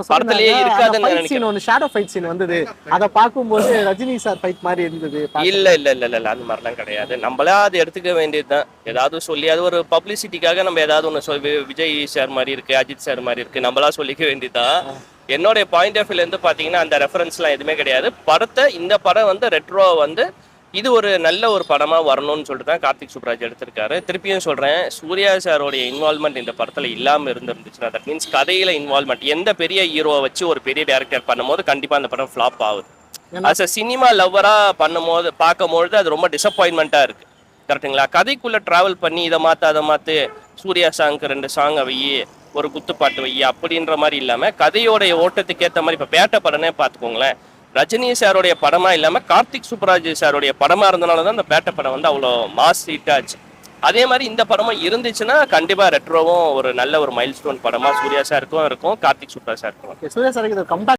படத்திலேயே இருக்காதுன்னு நினைக்கிறேன். ஒன்னு ஷேடோ ஃபைட் சீன் வந்தது, அத பாக்கும்போது ரஜினி சார் ஃபைட் மாதிரி இருந்தது. இல்ல இல்ல இல்ல இல்ல அந்த மாதிரிலாம் கிடையாது. நம்மளா அதை எடுத்துக்க வேண்டியதுதான். ஏதாவது சொல்லி அது ஒரு பப்ளிசிட்டிக்காக நம்ம ஏதாவது ஒன்று சொல்லி, விஜய் சார் மாதிரி இருக்கு, அஜித் சார் மாதிரி இருக்கு, நம்மளா சொல்லிக்க வேண்டியதுதான். என்னுடைய பாயிண்ட் ஆஃப் வியூல இருந்து பாத்தீங்கன்னா அந்த ரெஃபரன்ஸ்லாம் எதுவுமே கிடையாது. படத்தை இந்த படம் வந்து ரெட்ரோ வந்து இது ஒரு நல்ல ஒரு படமா வரணும்னு சொல்லிட்டு தான் கார்த்திக் சுப்ராஜ் எடுத்திருக்காரு. திருப்பியும் சொல்றேன், சூர்யா சாரோடைய இன்வால்மெண்ட் இந்த படத்துல இல்லாம இருந்துச்சுன்னா, தட் மீன்ஸ் கதையில இன்வால்மெண்ட் எந்த பெரிய ஹீரோவை வச்சு ஒரு பெரிய டைரக்டர் பண்ணும்போது கண்டிப்பா அந்த படம் ஃபிளாப் ஆகுது. அஸ் அ சினிமா லவ்வரா பண்ணும்போது பார்க்கும்பொழுது அது ரொம்ப டிசப்பாயின்மெண்ட்டாக இருக்கு. கரெக்டுங்களா? கதைக்குள்ள டிராவல் பண்ணி இதை மாற்று அதை மாற்று, சூர்யா சாங்க்கு 2 சாங்கை வை, ஒரு குத்துப்பாட்டு வை அப்படின்ற மாதிரி இல்லாமல் கதையோடைய ஓட்டத்துக்கு ஏற்ற மாதிரி இப்போ பேட்ட படனே பார்த்துக்கோங்களேன். ரஜினி சாரோடைய படமா இல்லாமல் கார்த்திக் சுப்ராஜ் சாரோடைய படமா இருந்தனால தான் அந்த பேட்ட படம் வந்து அவ்வளோ மாஸ் ஹிட் ஆச்சு. அதே மாதிரி இந்த படமும் இருந்துச்சுன்னா கண்டிப்பாக ரெட்ரோவும் ஒரு நல்ல ஒரு மைல் ஸ்டோன் படமா சூர்யா சாருக்கும் இருக்கும், கார்த்திக் சுப்ராஜ் சாருக்கும். சூர்யா சாருக்கு கம்பேக்